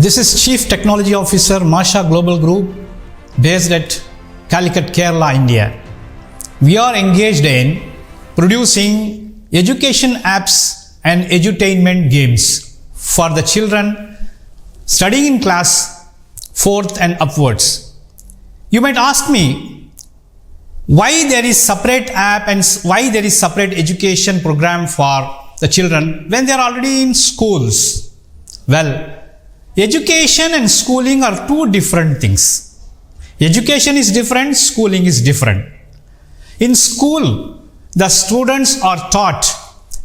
This is Chief Technology Officer, Masha Global Group, based at Calicut, Kerala, India. We are engaged in producing education apps and edutainment games for the children studying in class 4th and upwards. You might ask me why there is separate app and why there is separate education program for the children when they are already in schools. Well, education and schooling are two different things. Education is different, schooling is different. In school, the students are taught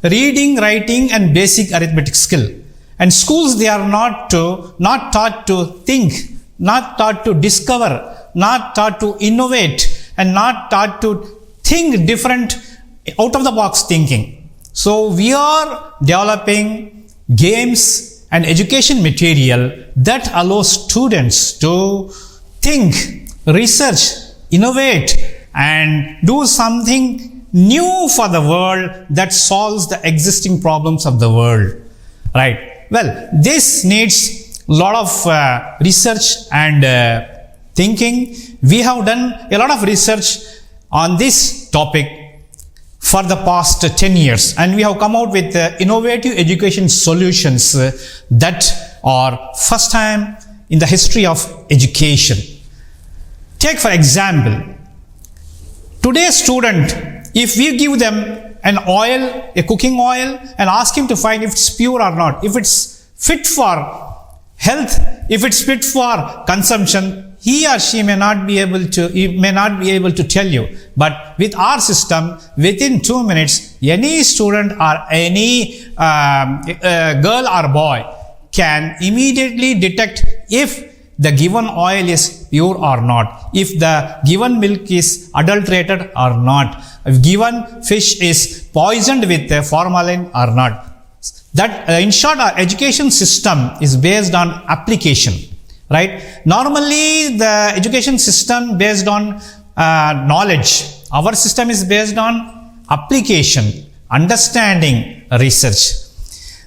reading, writing and basic arithmetic skill. And schools, they are not taught to think, not taught to discover, not taught to innovate, and not taught to think different, out of the box thinking. So we are developing games and education material that allows students to think, research, innovate, and do something new for the world that solves the existing problems of the world. Right? Well, this needs a lot of research and thinking. We have done a lot of research on this topic for the past 10 years, and we have come out with innovative education solutions that are first time in the history of education. Take for example, today's student, if we give them an oil, a cooking oil, and ask him to find if it's pure or not, if it's fit for health, if it's fit for consumption, he or she may not be able to tell you. But with our system, within 2 minutes, any student or any girl or boy can immediately detect if the given oil is pure or not, if the given milk is adulterated or not, if given fish is poisoned with formalin or not. That in short, our education system is based on application. Right? Normally, the education system based on knowledge. Our system is based on application, understanding, research.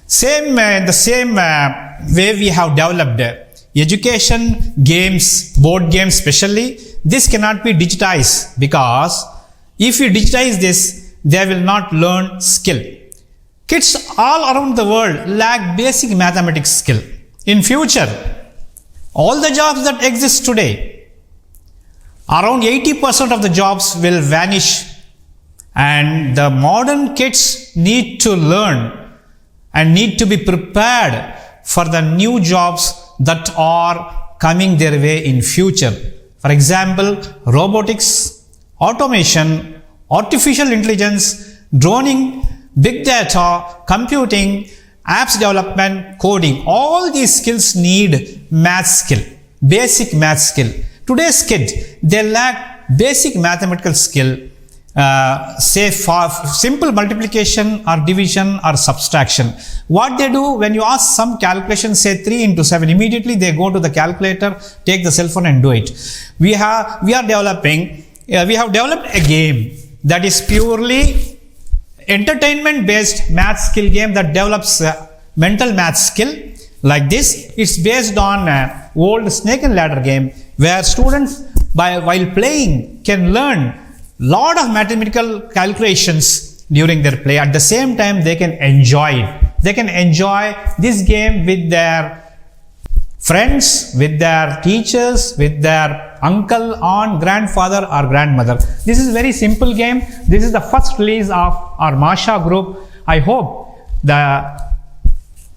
The same way we have developed education games, board games especially. This cannot be digitized because if you digitize this, they will not learn skill. Kids all around the world lack basic mathematics skill. In future, all the jobs that exist today, around 80% of the jobs will vanish, and the modern kids need to learn and need to be prepared for the new jobs that are coming their way in future. For example, robotics, automation, artificial intelligence, droning, big data, computing, apps development, coding, all these skills need math skill, basic math skill. Today's kid, they lack basic mathematical skill, say for simple multiplication or division or subtraction. What they do when you ask some calculation, say 3 into 7, immediately they go to the calculator, take the cell phone and do it. We have developed a game that is purely entertainment based math skill game that develops mental math skill like this. It's based on old snake and ladder game where students while playing can learn lot of mathematical calculations during their play. At the same time, they can enjoy it. They can enjoy this game with their friends, with their teachers, with their uncle, aunt, grandfather or grandmother. This is a very simple game. This is the first release of our Masha group. I hope the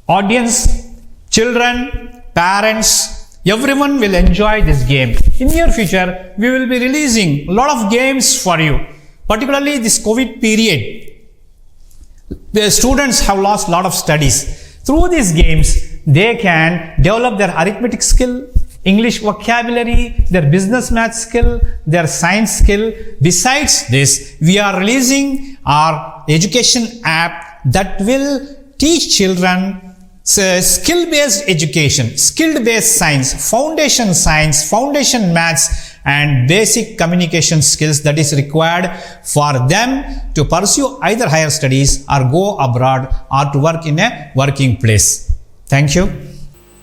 audience, children, parents, everyone will enjoy this game. In near future, we will be releasing a lot of games for you. Particularly this COVID period, the students have lost a lot of studies. Through these games, they can develop their arithmetic skill, English vocabulary, their business math skill, their science skill. Besides this, we are releasing our education app that will teach children skill-based education, skill-based science, foundation maths, and basic communication skills that is required for them to pursue either higher studies or go abroad or to work in a working place. Thank you.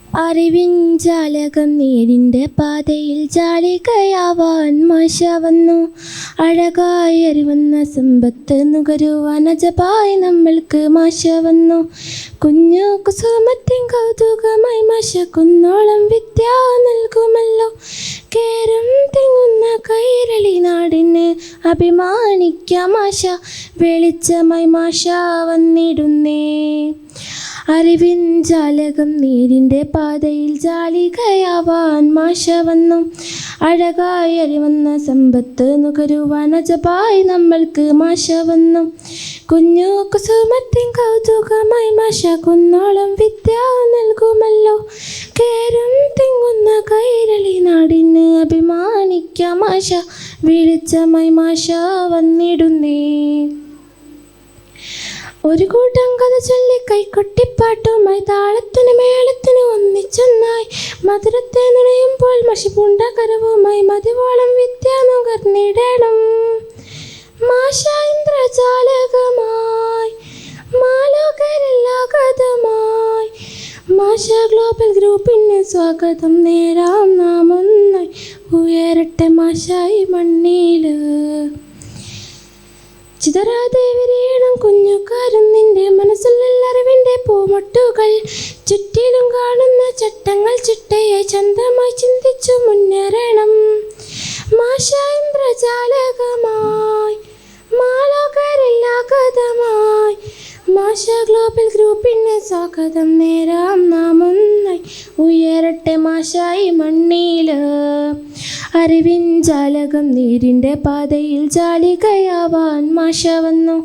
അറിവിൻ ജാലകം നേരിൻ്റെ പാതയിൽ ജാലികയാവാൻ മാഷ വന്നു. അഴകായി അറിവുന്ന സമ്പത്ത് നുകരുവാൻ അജപായി നമ്മൾക്ക് മാഷ വന്നു. കുഞ്ഞു കുസുമത്തിൻ കൗതുകമായി മാഷ കുന്നോളം വിദ്യ നൽകുമല്ലോ. കേരം തിങ്ങുന്ന കൈരളി നാടിന് അഭിമാനിക്കാം മാഷ. വെളിച്ചമായി മാഷ വന്നിടുന്നേ. അറിവിൻ ജാലകം നേരിൻ്റെ പാതയിൽ ജാലികയാവാൻ മാഷ വന്നു. അഴകായി അറിവന്ന സമ്പത്ത് നുകരുവാൻ അജപായി നമ്മൾക്ക് മാഷ വന്നു. കുഞ്ഞു കുസുമത്തിൻ കൗതുകമായി മാഷ കുന്നോളം വിദ്യ നൽകുമല്ലോ. കേരം തിങ്ങുന്ന കൈരളി നാടിന് അഭിമാനിക്കാം മാഷ. വെളിച്ചമായി മാഷ വന്നിടുന്നേ. ഒരു കൂട്ടം കഥ ചൊല്ലി കൈക്കൊട്ടിപ്പാട്ടുമായി താളത്തിന് മേളത്തിന് ഒന്നിച്ചൊന്നായി മധുരത്തെ നുണയുമ്പോൾ മഷിപൂണ്ട കരവുമായി മതിവോളം വിദ്യ നുകർന്നിടണം. മാഷ ഇന്ദ്രജാലകമായി മാലോകരെല്ലാഗതമായി മാഷ ഗ്ലോബൽ ഗ്രൂപ്പിന് സ്വാഗതം നേരാം. നാം ഒന്നായി ഉയരട്ടെ മാഷായി മണ്ണില്. ചിതറാതെ വിരിയണം കുഞ്ഞുകാരൻ നിന്റെ മനസ്സിലുള്ള അറിവിൻ്റെ പൂമൊട്ടുകൾ. ചുറ്റിലും കാണുന്ന ചട്ടങ്ങൾ ചിട്ടയായി ചന്തമായി ചിന്തിച്ചു മുന്നേറണം. മാഷ ഇന്ദ്രജാലകമായി മാലോകരെല്ലാഗതമായി മാഷ ഗ്ലോബൽ ഗ്രൂപ്പിന് സ്വാഗതം നേരാം. നാം ഒന്നായി ഉയരട്ടെ മാഷായി മണ്ണില്. അറിവിൻ ജാലകം നേരിൻ്റെ പാതയിൽ ജാലികയാവാൻ മാഷ വന്നു.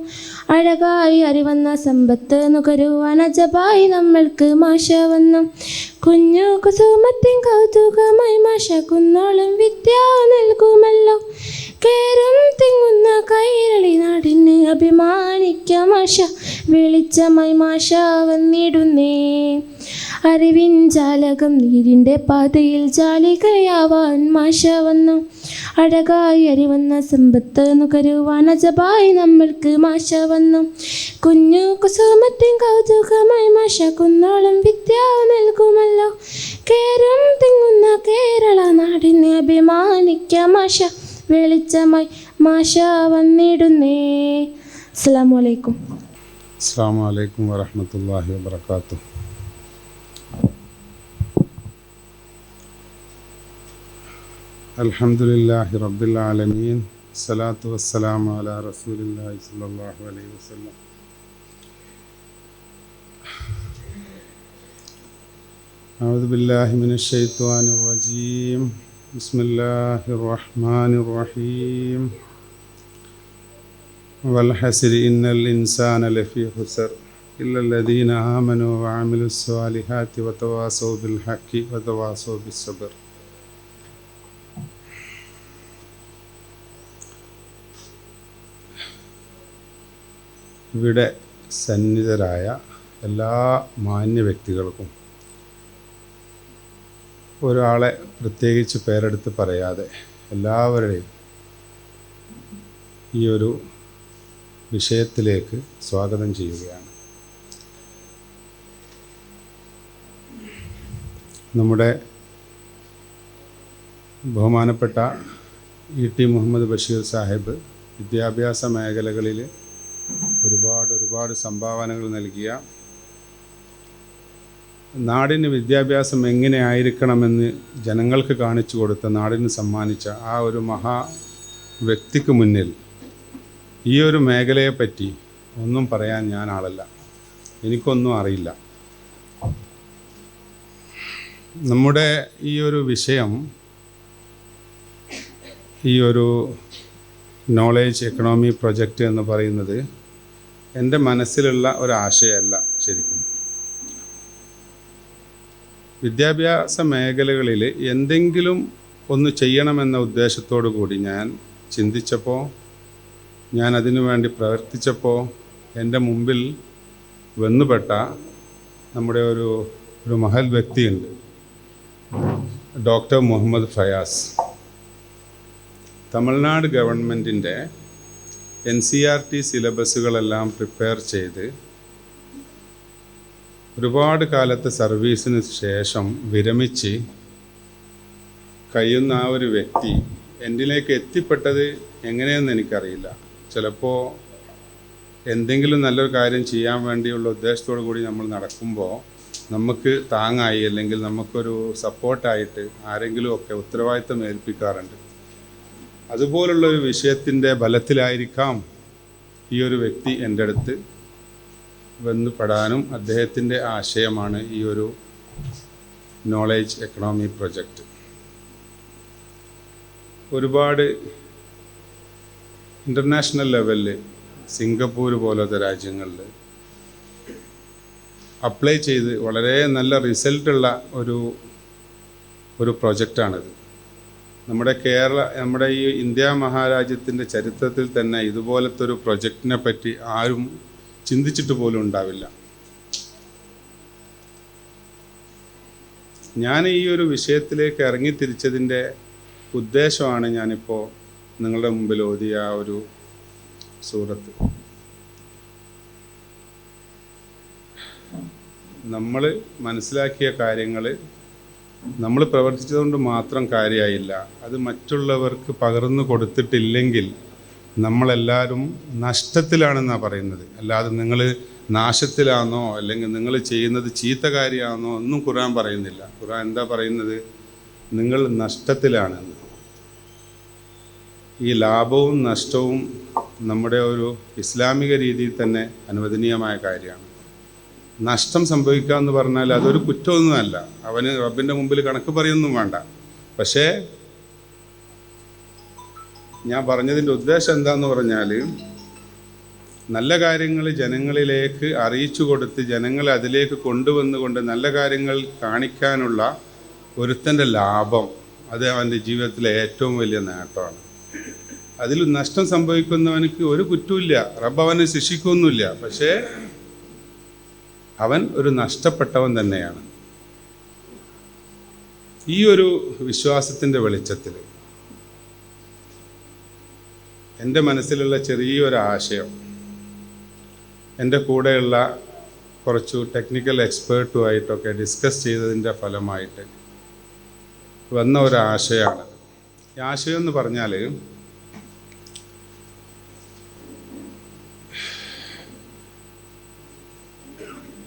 അഴകായി അറിവന്ന സമ്പത്ത് നുകരുവാൻ അജപായി നമ്മൾക്ക് മാഷ വന്നു. കുഞ്ഞു കുസുമത്തിൻ കൗതുകമായി മാഷ കുന്നോളം വിദ്യ നൽകുമല്ലോ. കേരം തിങ്ങുന്ന കൈരളി നാടിന് അഭിമാനിക്കാം മാഷ. വെളിച്ചമായി മാഷ വന്നിടുന്നേ. അറിവിൻ ജാലകം നീരിൻ്റെ പാതയിൽ ജാലികയാവാൻ മാഷ വന്നു. അഴകായി അറിവന്ന സമ്പത്ത് നുകരുവാൻ അജപായി നമ്മൾക്ക് മാഷ വന്നു. കുഞ്ഞു കുസുമത്തിൻ കൗതുകമായി മാഷ കുന്നോളം വിദ്യ നൽകുമല്ലോ. കേരം തിങ്ങുന്ന കേരള നാടിനെ അഭിമാനിക്കാം മാഷ. വെളിച്ചമായി മാഷ വന്നിടുന്നേ. അസ്സലാമു അലൈക്കും. അസ്സലാമു അലൈക്കും വറഹ്മത്തുള്ളാഹി വബറകാതുഹു. അൽഹംദുലില്ലാഹി റബ്ബിൽ ആലമീൻ. സ്വലാത്തു വസ്സലാമു അലാ റസൂലില്ലാഹി സ്വല്ലല്ലാഹു അലൈഹി വസല്ലം. അഊദു ബില്ലാഹി മിനശ് ശൈത്വാനിർ റജീം. ബിസ്മില്ലാഹിർ റഹ്മാനിർ റഹീം. വൽ ഹസ്രി ഇന്നൽ ഇൻസാന ലഫീ ഖുസ്ർ ഇല്ലല്ലദീന ആമനൂ വഅമിലുസ് സ്വാലിഹാത്തി വതവാസൗ ബിൽ ഹഖ്ഖി വതവാസൗ ബിസ്സബ്ർ. ഇവിടെ സന്നിധരായ എല്ലാ മാന്യ വ്യക്തികൾക്കും ഒരാളെ പ്രത്യേകിച്ച് പേരെടുത്ത് പറയാതെ എല്ലാവരുടെയും ഈ ഒരു വിഷയത്തിലേക്ക് സ്വാഗതം ചെയ്യുകയാണ്. നമ്മുടെ ബഹുമാനപ്പെട്ട ഇ ടി മുഹമ്മദ് ബഷീർ സാഹിബ് വിദ്യാഭ്യാസ മേഖലകളിൽ ഒരുപാട് സംഭാവനകൾ നൽകിയ, നാടിന് വിദ്യാഭ്യാസം എങ്ങനെ ആയിരിക്കണമെന്ന് ജനങ്ങൾക്ക് കാണിച്ചു കൊടുത്ത, നാടിന് സമ്മാനിച്ച ആ ഒരു മഹാ വ്യക്തിക്ക് മുന്നിൽ ഈ ഒരു മേഖലയെപ്പറ്റി ഒന്നും പറയാൻ ഞാൻ ആളല്ല. എനിക്കൊന്നും അറിയില്ല. നമ്മുടെ ഈ ഒരു വിഷയം, ഈ ഒരു നോളേജ് എക്കണോമി പ്രൊജക്റ്റ് എന്ന് പറയുന്നത് എൻ്റെ മനസ്സിലുള്ള ഒരാശയമല്ല. ശരിക്കും വിദ്യാഭ്യാസ മേഖലകളിൽ എന്തെങ്കിലും ഒന്ന് ചെയ്യണമെന്ന ഉദ്ദേശത്തോടു കൂടി ഞാൻ ചിന്തിച്ചപ്പോൾ, ഞാൻ അതിനു വേണ്ടി പ്രവർത്തിച്ചപ്പോൾ എൻ്റെ മുമ്പിൽ വന്നുപെട്ട നമ്മുടെ ഒരു മഹൽ വ്യക്തിയുണ്ട്, ഡോക്ടർ മുഹമ്മദ് ഫയാസ്. തമിഴ്നാട് ഗവൺമെൻറ്റിൻ്റെ NCERT സിലബസുകളെല്ലാം പ്രിപ്പയർ ചെയ്ത് ഒരുപാട് കാലത്തെ സർവീസിന് ശേഷം വിരമിച്ച് കഴിയുന്ന ആ ഒരു വ്യക്തി എന്നിലേക്ക് എത്തിപ്പെട്ടത് എങ്ങനെയെന്ന് എനിക്കറിയില്ല. ചിലപ്പോൾ എന്തെങ്കിലും നല്ലൊരു കാര്യം ചെയ്യാൻ വേണ്ടിയുള്ള ഉദ്ദേശത്തോടു കൂടി നമ്മൾ നടക്കുമ്പോൾ നമുക്ക് താങ്ങായി അല്ലെങ്കിൽ നമുക്കൊരു സപ്പോർട്ടായിട്ട് ആരെങ്കിലുമൊക്കെ ഉത്തരവാദിത്തം ഏൽപ്പിക്കാറുണ്ട്. അതുപോലുള്ളൊരു വിഷയത്തിൻ്റെ ബലത്തിലായിരിക്കാം ഈ ഒരു വ്യക്തി എൻ്റെ അടുത്ത് ബന്ധപ്പെടാനും അദ്ദേഹത്തിൻ്റെ ആശയമാണ് ഈ ഒരു നോളേജ് എക്കണോമി പ്രൊജക്റ്റ്. ഒരുപാട് ഇൻ്റർനാഷണൽ ലെവലിൽ സിംഗപ്പൂർ പോലത്തെ രാജ്യങ്ങളിൽ അപ്ലൈ ചെയ്ത് വളരെ നല്ല റിസൾട്ടുള്ള ഒരു പ്രൊജക്റ്റാണിത്. നമ്മുടെ ഈ ഇന്ത്യ മഹാരാജ്യത്തിൻ്റെ ചരിത്രത്തിൽ തന്നെ ഇതുപോലത്തെ ഒരു പ്രൊജക്റ്റിനെ പറ്റി ആരും ചിന്തിച്ചിട്ട് പോലും ഉണ്ടാവില്ല. ഞാൻ ഈ ഒരു വിഷയത്തിലേക്ക് ഇറങ്ങിത്തിരിച്ചതിൻ്റെ ഉദ്ദേശമാണ് ഞാനിപ്പോൾ നിങ്ങളുടെ മുമ്പിൽ ഓതിയ ആ ഒരു സൂറത്ത്. നമ്മൾ മനസ്സിലാക്കിയ കാര്യങ്ങൾ നമ്മൾ പ്രവർത്തിച്ചതുകൊണ്ട് മാത്രം കാര്യമായില്ല. അത് മറ്റുള്ളവർക്ക് പകർന്നു കൊടുത്തിട്ടില്ലെങ്കിൽ നമ്മളെല്ലാവരും നഷ്ടത്തിലാണെന്നാണ് പറയുന്നത്. അല്ലാതെ നിങ്ങൾ നാശത്തിലാണോ അല്ലെങ്കിൽ നിങ്ങൾ ചെയ്യുന്നത് ചീത്ത കാര്യമാണോ ഒന്നും ഖുർആൻ പറയുന്നില്ല. ഖുർആൻ എന്താ പറയുന്നത്? നിങ്ങൾ നഷ്ടത്തിലാണെന്ന്. ഈ ലാഭവും നഷ്ടവും നമ്മുടെ ഒരു ഇസ്ലാമിക രീതിയിൽ തന്നെ അനുവദനീയമായ കാര്യമാണ്. നഷ്ടം സംഭവിക്കുക എന്ന് പറഞ്ഞാൽ അതൊരു കുറ്റമൊന്നുമല്ല. അവന് റബ്ബിൻ്റെ മുമ്പിൽ കണക്ക് പറയൊന്നും വേണ്ട. പക്ഷേ ഞാൻ പറഞ്ഞതിൻ്റെ ഉദ്ദേശം എന്താന്ന് പറഞ്ഞാൽ, നല്ല കാര്യങ്ങൾ ജനങ്ങളിലേക്ക് അറിയിച്ചു കൊടുത്ത് ജനങ്ങളെ അതിലേക്ക് കൊണ്ടുവന്നുകൊണ്ട് നല്ല കാര്യങ്ങൾ കാണിക്കാനുള്ള ഒരുത്തൻ്റെ ലാഭം, അത് അവൻ്റെ ജീവിതത്തിലെ ഏറ്റവും വലിയ നേട്ടമാണ്. അതിൽ നഷ്ടം സംഭവിക്കുന്നവനക്ക് ഒരു കുറ്റമില്ല, റബ്ബ് അവനെ ശിക്ഷിക്കൊന്നുമില്ല. പക്ഷേ അവൻ ഒരു നഷ്ടപ്പെട്ടവൻ തന്നെയാണ്. ഈ ഒരു വിശ്വാസത്തിൻ്റെ വെളിച്ചത്തിൽ എൻ്റെ മനസ്സിലുള്ള ചെറിയൊരു ആശയം എൻ്റെ കൂടെയുള്ള കുറച്ചു ടെക്നിക്കൽ എക്സ്പേർട്ടുമായിട്ടൊക്കെ ഡിസ്കസ് ചെയ്തതിൻ്റെ ഫലമായിട്ട് വന്ന ഒരു ആശയമാണ്. ഈ ആശയം എന്ന് പറഞ്ഞാൽ,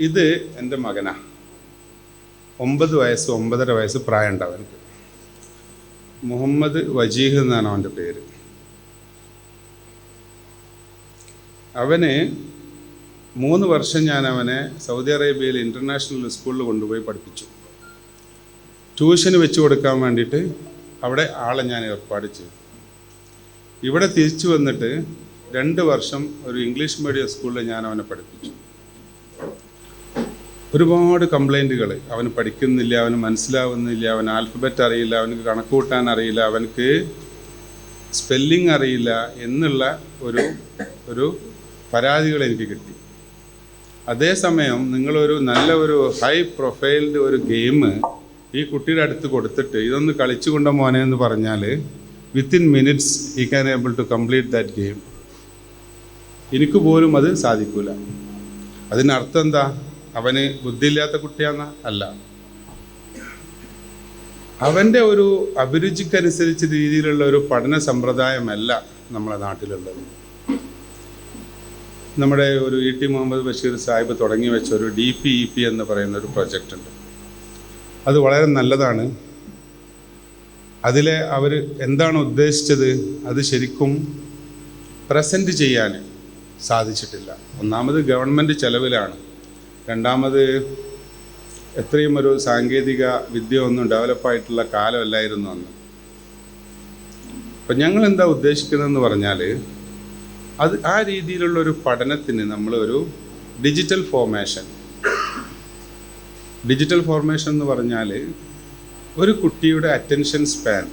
ഇത് എൻ്റെ മകനാണ്. 9 വയസ്സ് 9.5 വയസ്സ് പ്രായമുണ്ട് അവനക്ക്. മുഹമ്മദ് വജീഹ് എന്നാണ് അവൻ്റെ പേര്. അവന് 3 വർഷം ഞാൻ അവനെ സൗദി അറേബ്യയിൽ ഇൻ്റർനാഷണൽ സ്കൂളിൽ കൊണ്ടുപോയി പഠിപ്പിച്ചു. ട്യൂഷന് വെച്ച് കൊടുക്കാൻ വേണ്ടിയിട്ട് അവിടെ ആളെ ഞാൻ ഏർപ്പാട് ചെയ്തു. ഇവിടെ തിരിച്ചു വന്നിട്ട് 2 വർഷം ഒരു ഇംഗ്ലീഷ് മീഡിയം സ്കൂളിൽ ഞാൻ അവനെ പഠിപ്പിച്ചു. ഒരുപാട് കംപ്ലൈൻറ്റുകൾ, അവന് പഠിക്കുന്നില്ല, അവന് മനസ്സിലാവുന്നില്ല, അവന് ആൽഫബറ്റ് അറിയില്ല, അവനക്ക് കണക്ക് കൂട്ടാൻ അറിയില്ല, അവനക്ക് സ്പെല്ലിംഗ് അറിയില്ല എന്നുള്ള ഒരു പരാതികൾ എനിക്ക് കിട്ടി. അതേസമയം നിങ്ങളൊരു നല്ല ഒരു ഹൈ പ്രൊഫൈൽഡ് ഒരു ഗെയിം ഈ കുട്ടിയുടെ അടുത്ത് കൊടുത്തിട്ട് ഇതൊന്ന് കളിച്ചു കൊണ്ട മോനെ എന്ന് പറഞ്ഞാൽ within minutes he can able to complete that game. എനിക്ക് പോലും അത് സാധിക്കില്ല. അതിനർത്ഥം എന്താ? അവന് ബുദ്ധിയില്ലാത്ത കുട്ടിയാണെന്ന അല്ല, അവൻ്റെ ഒരു അഭിരുചിക്കനുസരിച്ച് രീതിയിലുള്ള ഒരു പഠന സമ്പ്രദായമല്ല നമ്മുടെ നാട്ടിലുള്ളത്. നമ്മുടെ ഒരു ഇ ടി മുഹമ്മദ് ബഷീർ സാഹിബ് തുടങ്ങി വെച്ച ഒരു DPEP എന്ന് പറയുന്ന ഒരു പ്രൊജക്റ്റ് ഉണ്ട്. അത് വളരെ നല്ലതാണ്. അതിലെ അവർ എന്താണ് ഉദ്ദേശിച്ചത് അത് ശരിക്കും പ്രസൻറ്റ് ചെയ്യാൻ സാധിച്ചിട്ടില്ല. ഒന്നാമത് ഗവൺമെൻറ് ചെലവിലാണ്, രണ്ടാമത് എത്രയും ഒരു സാങ്കേതിക വിദ്യ ഒന്നും ഡെവലപ്പായിട്ടുള്ള കാലമല്ലായിരുന്നു അന്ന്. അപ്പം ഞങ്ങൾ എന്താ ഉദ്ദേശിക്കുന്നതെന്ന് പറഞ്ഞാൽ, അത് ആ രീതിയിലുള്ളൊരു പഠനത്തിന് നമ്മളൊരു ഡിജിറ്റൽ ഫോർമേഷൻ എന്ന് പറഞ്ഞാൽ ഒരു കുട്ടിയുടെ അറ്റൻഷൻ സ്പാൻ,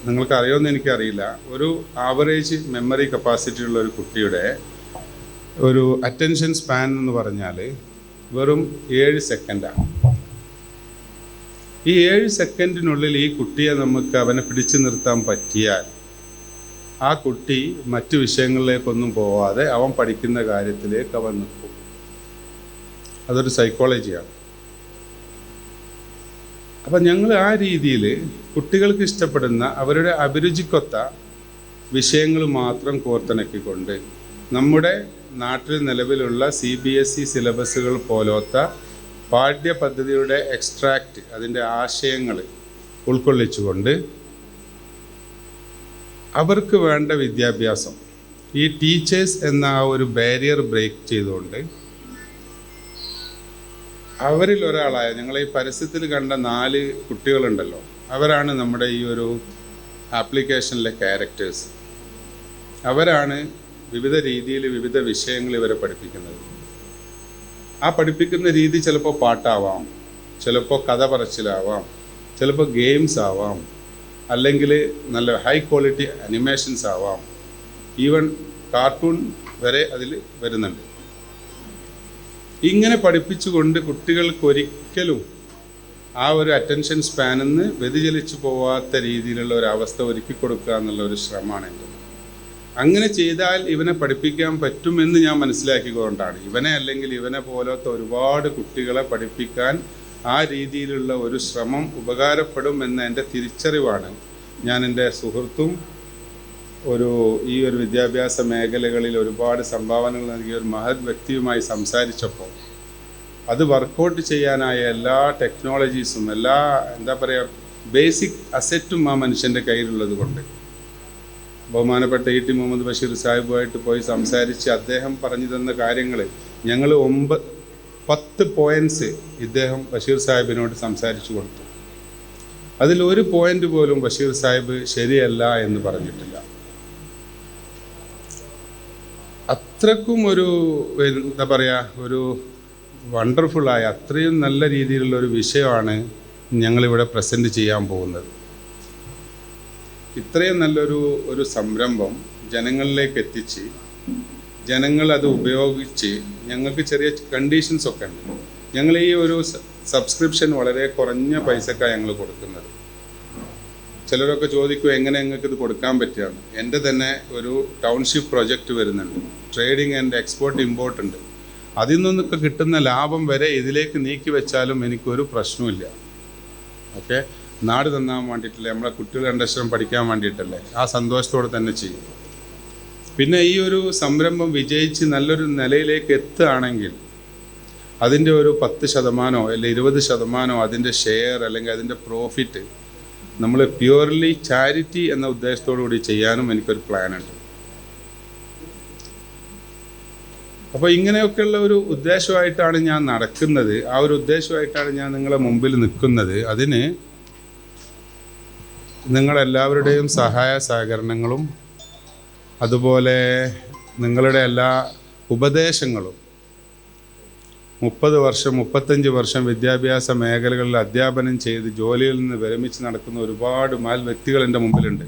നിങ്ങൾക്ക് അറിയുമെന്ന് എനിക്കറിയില്ല, ഒരു ആവറേജ് മെമ്മറി കപ്പാസിറ്റി ഉള്ള ഒരു കുട്ടിയുടെ ഒരു അറ്റൻഷൻ സ്പാൻ എന്ന് പറഞ്ഞാൽ വെറും 7 സെക്കൻഡാണ്. ഈ 7 സെക്കൻഡിനുള്ളിൽ ഈ കുട്ടിയെ നമുക്ക് അവനെ പിടിച്ചു നിർത്താൻ പറ്റിയാൽ ആ കുട്ടി മറ്റു വിഷയങ്ങളിലേക്കൊന്നും പോവാതെ അവൻ പഠിക്കുന്ന കാര്യത്തിലേക്ക് അവൻ നിൽക്കും. അതൊരു സൈക്കോളജിയാണ്. അപ്പം ഞങ്ങൾ ആ രീതിയിൽ കുട്ടികൾക്ക് ഇഷ്ടപ്പെടുന്ന അവരുടെ അഭിരുചിക്കൊത്ത വിഷയങ്ങൾ മാത്രം കോർത്തിണക്കിക്കൊണ്ട് നമ്മുടെ നാട്ടിൽ നിലവിലുള്ള CBSE സിലബസുകൾ പോലത്തെ പാഠ്യപദ്ധതിയുടെ എക്സ്ട്രാക്റ്റ്, അതിൻ്റെ ആശയങ്ങൾ ഉൾക്കൊള്ളിച്ചുകൊണ്ട് അവർക്ക് വേണ്ട വിദ്യാഭ്യാസം, ഈ ടീച്ചേഴ്സ് എന്ന ആ ഒരു ബാരിയർ ബ്രേക്ക് ചെയ്തുകൊണ്ട് അവരിൽ ഒരാളായ ഞങ്ങൾ ഈ പരസ്യത്തിൽ കണ്ട 4 കുട്ടികളുണ്ടല്ലോ, അവരാണ് നമ്മുടെ ഈ ഒരു ആപ്ലിക്കേഷനിലെ ക്യാരക്ടേഴ്സ്. അവരാണ് വിവിധ രീതിയിൽ വിവിധ വിഷയങ്ങൾ ഇവരെ പഠിപ്പിക്കുന്നത്. ആ പഠിപ്പിക്കുന്ന രീതി ചിലപ്പോൾ പാട്ടാവാം, ചിലപ്പോൾ കഥ പറച്ചിലാവാം, ചിലപ്പോൾ ഗെയിംസ് ആവാം, അല്ലെങ്കിൽ നല്ല ഹൈ ക്വാളിറ്റി അനിമേഷൻസ് ആവാം, ഈവൻ കാർട്ടൂൺ വരെ അതിൽ വരുന്നുണ്ട്. ഇങ്ങനെ പഠിപ്പിച്ചുകൊണ്ട് കുട്ടികൾക്ക് ഒരിക്കലും ആ ഒരു അറ്റൻഷൻ സ്പാനിൽ നിന്ന് വ്യതിചലിച്ചു പോവാത്ത രീതിയിലുള്ള ഒരു അവസ്ഥ ഒരുക്കി കൊടുക്കുക എന്നുള്ള ഒരു ശ്രമമാണ് എൻ്റെ. അങ്ങനെ ചെയ്താൽ ഇവനെ പഠിപ്പിക്കാൻ പറ്റുമെന്ന് ഞാൻ മനസ്സിലാക്കിക്കൊണ്ടാണ് ഇവനെ, അല്ലെങ്കിൽ ഇവനെ പോലത്തെ ഒരുപാട് കുട്ടികളെ പഠിപ്പിക്കാൻ ആ രീതിയിലുള്ള ഒരു ശ്രമം ഉപകാരപ്പെടും എന്ന എൻ്റെ തിരിച്ചറിവാണ് ഞാൻ എൻ്റെ സുഹൃത്തും ഈ ഒരു വിദ്യാഭ്യാസ മേഖലകളിൽ ഒരുപാട് സംഭാവനകൾ നൽകിയ ഒരു മഹത് വ്യക്തിയുമായി സംസാരിച്ചപ്പോൾ അത് വർക്കൗട്ട് ചെയ്യാനായ എല്ലാ ടെക്നോളജീസും, എല്ലാ ബേസിക് അസറ്റും ആ മനുഷ്യൻ്റെ കയ്യിലുള്ളത് കൊണ്ട് ബഹുമാനപ്പെട്ട E.T. മുഹമ്മദ് ബഷീർ സാഹിബുമായിട്ട് പോയി സംസാരിച്ച് അദ്ദേഹം പറഞ്ഞു തന്ന കാര്യങ്ങൾ ഞങ്ങൾ 10 പോയിൻറ്റ്സ് ഇദ്ദേഹം ബഷീർ സാഹിബിനോട് സംസാരിച്ചു കൊടുത്തു. അതിലൊരു പോയിൻ്റ് പോലും ബഷീർ സാഹിബ് ശരിയല്ല എന്ന് പറഞ്ഞിട്ടില്ല. അത്രക്കും ഒരു ഒരു വണ്ടർഫുള്ളായ, അത്രയും നല്ല രീതിയിലുള്ള ഒരു വിഷയമാണ് ഞങ്ങളിവിടെ പ്രസൻറ്റ് ചെയ്യാൻ പോകുന്നത്. ഇത്രയും നല്ലൊരു സംരംഭം ജനങ്ങളിലേക്ക് എത്തിച്ച് ജനങ്ങളത് ഉപയോഗിച്ച്, ഞങ്ങൾക്ക് ചെറിയ കണ്ടീഷൻസൊക്കെ ഉണ്ട്. ഞങ്ങൾ ഈ ഒരു സബ്സ്ക്രിപ്ഷൻ വളരെ കുറഞ്ഞ പൈസക്കാണ് ഞങ്ങൾ കൊടുക്കുന്നത്. ചിലരൊക്കെ ചോദിക്കും എങ്ങനെ ഞങ്ങൾക്ക് ഇത് കൊടുക്കാൻ പറ്റുകയാണ്. എൻ്റെ തന്നെ ഒരു ടൗൺഷിപ്പ് പ്രൊജക്റ്റ് വരുന്നുണ്ട്, ട്രേഡിംഗ് ആൻഡ് എക്സ്പോർട്ട് ഇമ്പോർട്ട് ഉണ്ട്. അതിൽ നിന്നൊക്കെ കിട്ടുന്ന ലാഭം വരെ ഇതിലേക്ക് നീക്കി വെച്ചാലും എനിക്കൊരു പ്രശ്നമില്ല. ഓക്കെ, നാട് നന്നാൻ വേണ്ടിയിട്ടല്ലേ, നമ്മളെ കുട്ടികൾ 2 അക്ഷരം പഠിക്കാൻ വേണ്ടിയിട്ടല്ലേ, ആ സന്തോഷത്തോടെ തന്നെ ചെയ്യും. പിന്നെ ഈ ഒരു സംരംഭം വിജയിച്ച് നല്ലൊരു നിലയിലേക്ക് എത്തുകയാണെങ്കിൽ അതിൻ്റെ ഒരു 10% അല്ലെങ്കിൽ 20% അതിൻ്റെ ഷെയർ അല്ലെങ്കിൽ അതിൻ്റെ പ്രോഫിറ്റ് നമ്മൾ പ്യുവർലി ചാരിറ്റി എന്ന ഉദ്ദേശത്തോടു കൂടി ചെയ്യാനും എനിക്കൊരു പ്ലാനുണ്ട്. അപ്പോൾ ഇങ്ങനെയൊക്കെയുള്ള ഒരു ഉദ്ദേശമായിട്ടാണ് ഞാൻ നടക്കുന്നത്. ആ ഒരു ഉദ്ദേശമായിട്ടാണ് ഞാൻ നിങ്ങളെ മുമ്പിൽ നിൽക്കുന്നത്. അതിന് നിങ്ങളെല്ലാവരുടെയും സഹായ സഹകരണങ്ങളും അതുപോലെ നിങ്ങളുടെ എല്ലാ ഉപദേശങ്ങളും 35 വർഷം വിദ്യാഭ്യാസ മേഖലകളിൽ അധ്യാപനം ചെയ്ത് ജോലിയിൽ നിന്ന് വിരമിച്ച് നടക്കുന്ന ഒരുപാട് വ്യക്തികൾ എൻ്റെ മുമ്പിലുണ്ട്.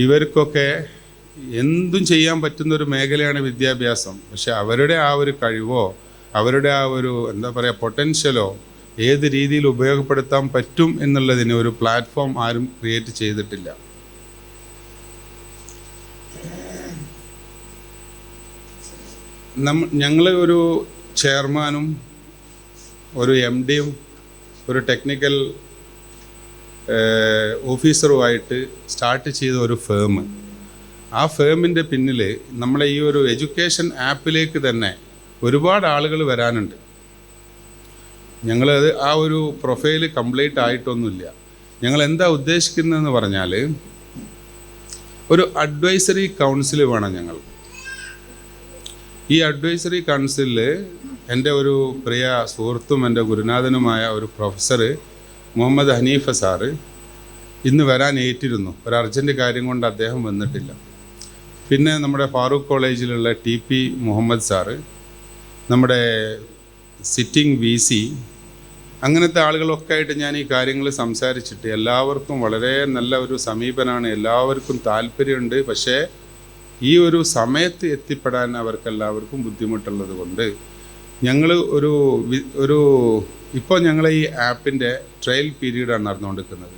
ഇവർക്കൊക്കെ എന്തും ചെയ്യാൻ പറ്റുന്നൊരു മേഖലയാണ് വിദ്യാഭ്യാസം. പക്ഷെ അവരുടെ ആ ഒരു കഴിവോ അവരുടെ ആ ഒരു പൊട്ടൻഷ്യലോ ഏത് രീതിയിൽ ഉപയോഗപ്പെടുത്താൻ പറ്റും എന്നുള്ളതിന് ഒരു പ്ലാറ്റ്ഫോം ആരും ക്രിയേറ്റ് ചെയ്തിട്ടില്ല. ഞങ്ങൾ ഒരു ചെയർമാനും ഒരു MDയും ഒരു ടെക്നിക്കൽ ഓഫീസറുമായിട്ട് സ്റ്റാർട്ട് ചെയ്ത ഒരു ഫേം. ആ ഫേമിൻ്റെ പിന്നിൽ നമ്മളെ ഈ ഒരു എഡ്യൂക്കേഷൻ ആപ്പിലേക്ക് തന്നെ ഒരുപാട് ആളുകൾ വരാനുണ്ട്. ഞങ്ങളത് ആ ഒരു പ്രൊഫൈൽ കംപ്ലീറ്റ് ആയിട്ടൊന്നുമില്ല. ഞങ്ങൾ എന്താ ഉദ്ദേശിക്കുന്നതെന്ന് പറഞ്ഞാൽ ഒരു അഡ്വൈസറി കൗൺസിൽ വേണം ഞങ്ങൾ. ഈ അഡ്വൈസറി കൗൺസിലിൽ എൻ്റെ ഒരു പ്രിയ സുഹൃത്തും എൻ്റെ ഗുരുനാഥനുമായ ഒരു പ്രൊഫസർ മുഹമ്മദ് ഹനീഫ സാറ് ഇന്ന് വരാൻ ഏറ്റിരുന്നു. ഒരു അർജൻറ്റ് കാര്യം കൊണ്ട് അദ്ദേഹം വന്നിട്ടില്ല. പിന്നെ നമ്മുടെ ഫാറൂഖ് കോളേജിലുള്ള TP മുഹമ്മദ് സാറ്, നമ്മുടെ സിറ്റിംഗ് VC, അങ്ങനത്തെ ആളുകളൊക്കെ ആയിട്ട് ഞാൻ ഈ കാര്യങ്ങൾ സംസാരിച്ചിട്ട് എല്ലാവർക്കും വളരെ നല്ല ഒരു സമീപനമാണ്, എല്ലാവർക്കും താല്പര്യമുണ്ട്. പക്ഷേ ഈ ഒരു സമയത്ത് എത്തിപ്പെടാൻ അവർക്കെല്ലാവർക്കും ബുദ്ധിമുട്ടുള്ളത് കൊണ്ട് ഞങ്ങൾ ഇപ്പോൾ ഞങ്ങൾ ഈ ആപ്പിൻ്റെ ട്രയൽ പീരീഡാണ് നടന്നുകൊണ്ടിരിക്കുന്നത്.